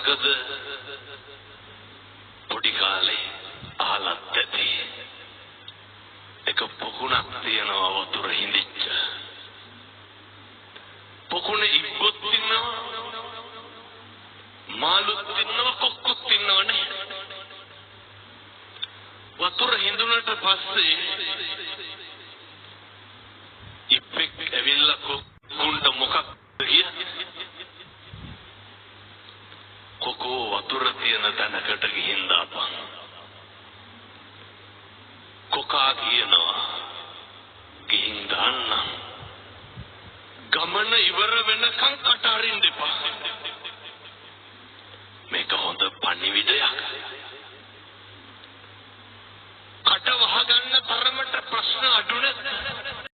මොකද පොඩි කාලේ අහලත් ඇති එක පොකුණක් තියනවා වතුර හිඳිච්ච පොකුණ ඉබ්බොත් ඉන්නවා මාළුත් ඉන්නවා කොක්කුත් ඉන්නවනේ වතුර හිඳුනට පස්සේ ඉබ්බෙක් ඇවිල්ලා කොක්කුන්ට මොකක්ද කිය කොකෝ වතුර තියෙන තැනකට ගිහින් දාපන් කොකා කියනවා ගිහින් දාන්න ගමන ඉවර වෙනකන් කට අරින්න එපා මේක හොඳ පණිවිඩයක් කට වහගන්න තරමට ප්‍රශ්න අඩු නැද්ද